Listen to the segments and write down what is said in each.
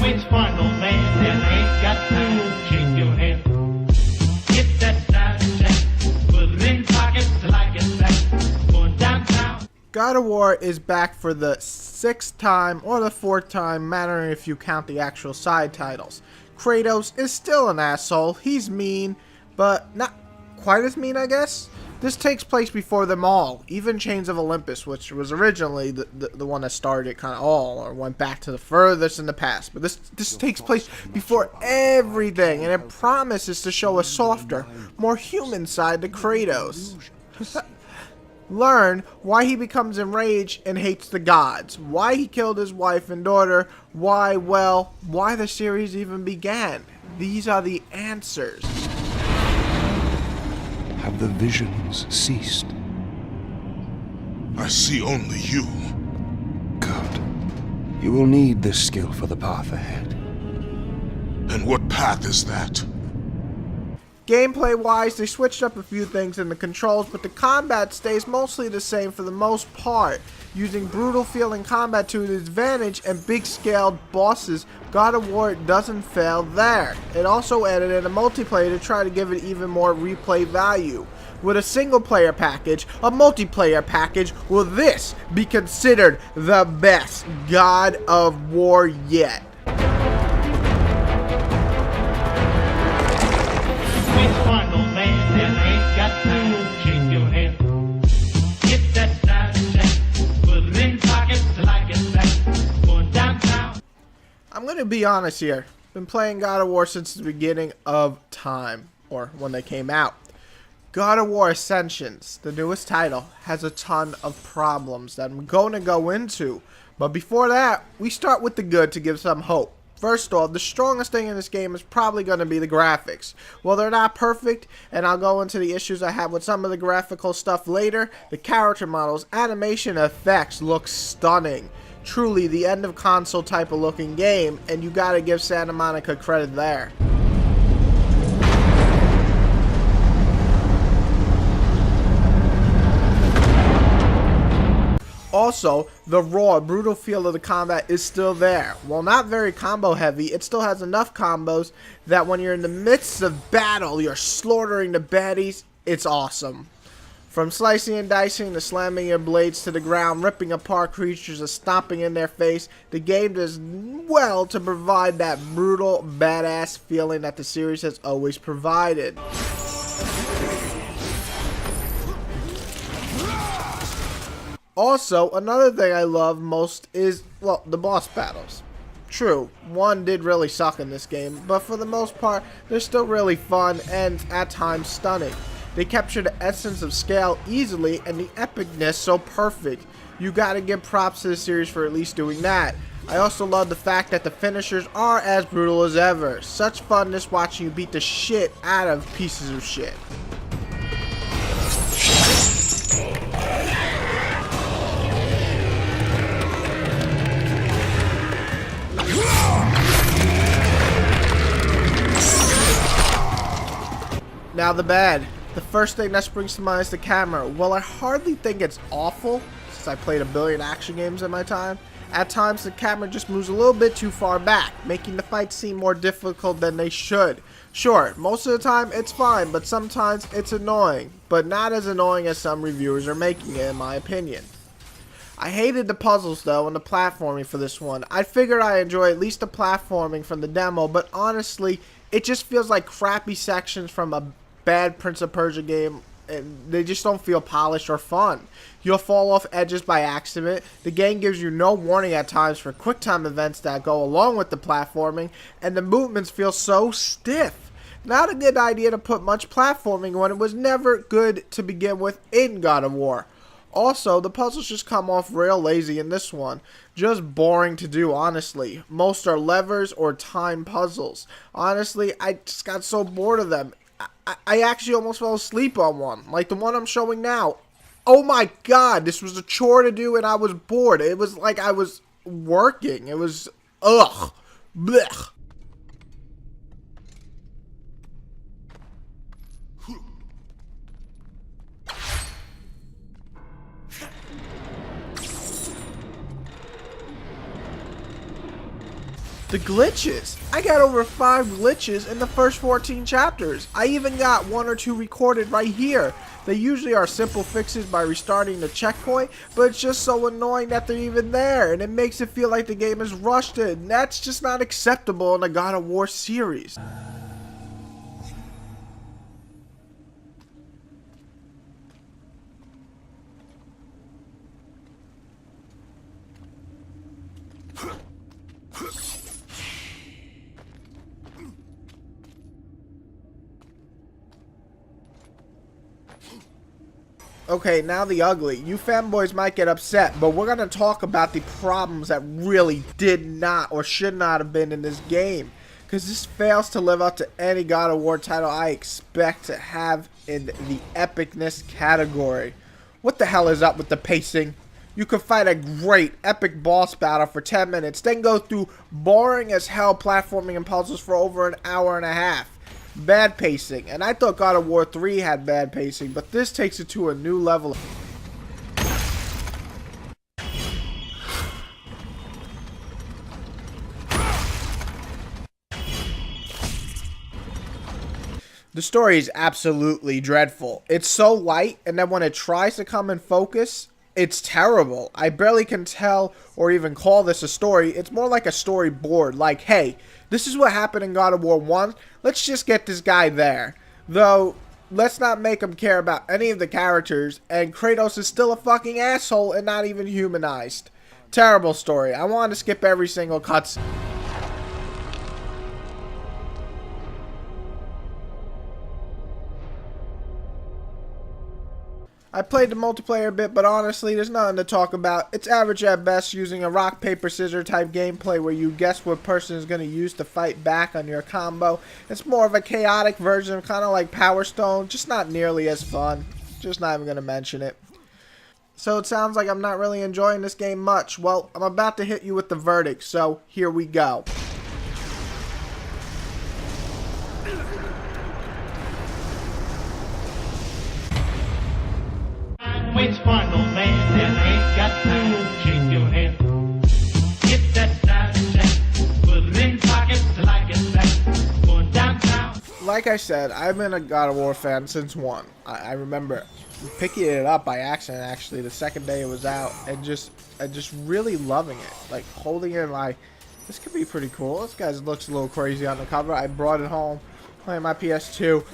Which one, old man, that ain't got to shake your hand? Get that side check, put it in pockets till I get back. Going downtown. God of War is back for the 6th time or the 4th time, mattering if you count the actual side titles. Kratos is still an asshole. He's mean, but not quite as mean, I guess. This takes place before them all, even Chains of Olympus, which was originally the one that started it kind of all, or went back to the furthest in the past. But this takes place before everything, and it promises to show a softer, more human side to Kratos. Learn why he becomes enraged and hates the gods, why he killed his wife and daughter, why the series even began. These are the answers. Have the visions ceased? I see only you. Good. You will need this skill for the path ahead. And what path is that? Gameplay wise, they switched up a few things in the controls, but the combat stays mostly the same for the most part. Using brutal feeling combat to its advantage and big scaled bosses, God of War doesn't fail there. It also added in a multiplayer to try to give it even more replay value. With a single player package, a multiplayer package, will this be considered the best God of War yet? Which one, old man, that ain't got to shake your hand? Get that side check, put it in pockets till I get back. Going downtown. I'm gonna be honest here. Been playing God of War since the beginning of time, or when they came out. God of War Ascensions, the newest title, has a ton of problems that I'm going to go into. But before that, we start with the good to give some hope. First off, the strongest thing in this game is probably going to be the graphics. While they're not perfect, and I'll go into the issues I have with some of the graphical stuff later, the character models, animation, effects look stunning. Truly the end of console type of looking game, and you gotta give Santa Monica credit there. Also, the raw, brutal feel of the combat is still there. While not very combo heavy, it still has enough combos that when you're in the midst of battle, you're slaughtering the baddies, it's awesome. From slicing and dicing to slamming your blades to the ground, ripping apart creatures and stomping in their face, the game does well to provide that brutal, badass feeling that the series has always provided. Also, another thing I love most is, well, the boss battles. True, one did really suck in this game, but for the most part, they're still really fun and at times stunning. They capture the essence of scale easily and the epicness so perfect. You gotta give props to the series for at least doing that. I also love the fact that the finishers are as brutal as ever. Such funness watching you beat the shit out of pieces of shit. Now the bad. The first thing that springs to mind is the camera. Well, I hardly think it's awful, since I played a billion action games in my time. At times, the camera just moves a little bit too far back, making the fights seem more difficult than they should. Sure, most of the time it's fine, but sometimes it's annoying. But not as annoying as some reviewers are making it, in my opinion. I hated the puzzles though and the platforming for this one. I figured I enjoy at least the platforming from the demo, but honestly, it just feels like crappy sections from a bad Prince of Persia game, and they just don't feel polished or fun. You'll fall off edges by accident. The game gives you no warning at times for quick time events that go along with the platforming, and the movements feel so stiff. Not a good idea to put much platforming when it was never good to begin with in God of War. Also, the puzzles just come off real lazy in this one. Just boring to do, honestly. Most are levers or time puzzles. Honestly, I just got so bored of them. I actually almost fell asleep on one, like the one I'm showing now. Oh my god, this was a chore to do and I was bored. It was like I was working. It was, ugh, blech. The glitches. I got over 5 glitches in the first 14 chapters. I even got 1 or 2 recorded right here. They usually are simple fixes by restarting the checkpoint, but it's just so annoying that they're even there, and it makes it feel like the game is rushed in. That's just not acceptable in the God of War series. Okay, now the ugly. You fanboys might get upset, but we're going to talk about the problems that really did not or should not have been in this game. Because this fails to live up to any God of War title I expect to have in the epicness category. What the hell is up with the pacing? You could fight a great epic boss battle for 10 minutes, then go through boring as hell platforming and puzzles for over an hour and a half. Bad pacing, and I thought God of War 3 had bad pacing, but this takes it to a new level. The story is absolutely dreadful. It's so light, and then when it tries to come in focus, it's terrible. I barely can tell or even call this a story. It's more like a storyboard. Like, hey, this is what happened in God of War 1. Let's just get this guy there. Though, let's not make him care about any of the characters. And Kratos is still a fucking asshole and not even humanized. Terrible story. I want to skip every single cutscene. I played the multiplayer a bit, but honestly, there's nothing to talk about. It's average at best, using a rock, paper, scissors type gameplay where you guess what person is going to use to fight back on your combo. It's more of a chaotic version, kind of like Power Stone, just not nearly as fun. Just not even going to mention it. So it sounds like I'm not really enjoying this game much. Well, I'm about to hit you with the verdict, so here we go. Waits for no man that ain't got time to shake your hand. Get that side check, put it in pockets like it's back. Going downtown. Like I said, I've been a God of War fan since 1. I remember picking it up by accident actually the second day it was out, and just really loving it. Like holding it like, this could be pretty cool. This guy looks a little crazy on the cover. I brought it home, playing my PS2.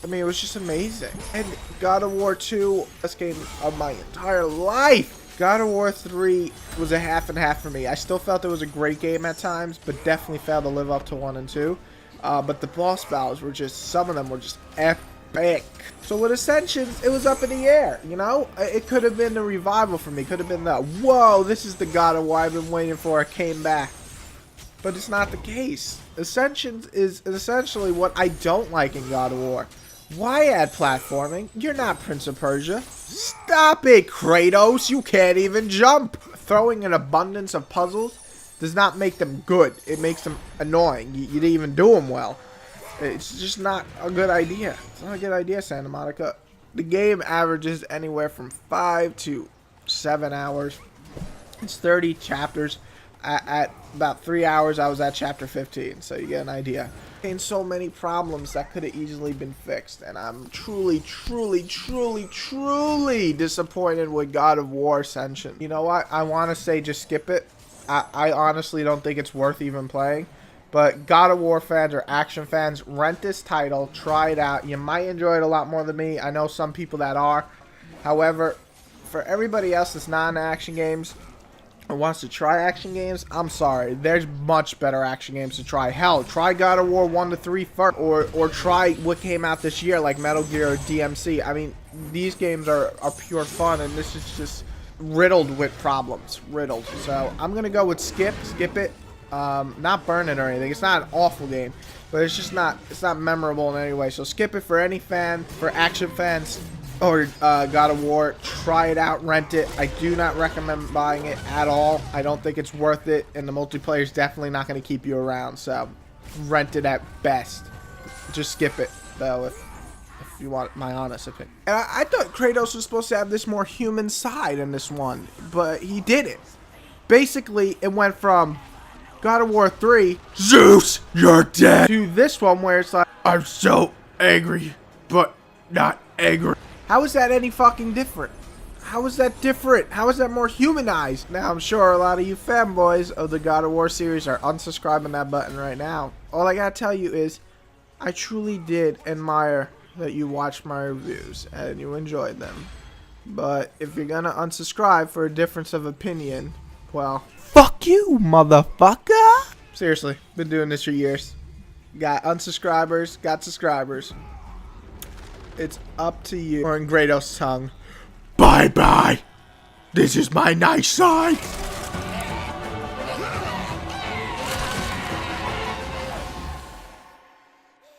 I mean, it was just amazing. And God of War 2, best game of my entire life. God of War 3 was a half and half for me. I still felt it was a great game at times, but definitely failed to live up to 1 and 2. But the boss battles were just, some of them were just epic. So with Ascensions, it was up in the air, you know? It could have been the revival for me. Could have been the, whoa, this is the God of War I've been waiting for. It came back. But it's not the case. Ascensions is essentially what I don't like in God of War. Why add platforming? You're not Prince of Persia. Stop it, Kratos. You can't even jump. Throwing an abundance of puzzles does not make them good. It makes them annoying. You didn't even do them well. It's just not a good idea. It's not a good idea, Santa Monica. The game averages anywhere from 5 to 7 hours. It's 30 chapters. At about 3 hours, I was at chapter 15, so you get an idea. And so many problems that could have easily been fixed, and I'm truly disappointed with God of War Ascension. You know what? I want to say just skip it. I honestly don't think it's worth even playing. But God of War fans or action fans, rent this title, try it out. You might enjoy it a lot more than me. I know some people that are. However, for everybody else that's not in action games or wants to try action games, I'm sorry. There's much better action games to try. Hell, try God of War 1 to 3 first, or try what came out this year like Metal Gear or DMC. I mean, these games are pure fun, and this is just riddled with problems. Riddled. So I'm going to go with skip it. Not burn it or anything. It's not an awful game, but it's just not, it's not memorable in any way. So skip it for any fan, for action fans, or God of War. Try it out, rent it. I do not recommend buying it at all. I don't think it's worth it, and the multiplayer is definitely not going to keep you around, so rent it at best. Just skip it, though, if you want my honest opinion. And I thought Kratos was supposed to have this more human side in this one, but he didn't. Basically, it went from God of War 3, Zeus, you're dead, to this one where it's like, I'm so angry, but not angry. How is that any fucking different? How is that different? How is that more humanized? Now, I'm sure a lot of you fanboys of the God of War series are unsubscribing that button right now. All I gotta tell you is, I truly did admire that you watched my reviews and you enjoyed them. But if you're gonna unsubscribe for a difference of opinion, well, fuck you, motherfucker! Seriously, been doing this for years. Got unsubscribers, got subscribers. It's up to you. Or in Kratos' tongue, bye-bye. This is my nice side.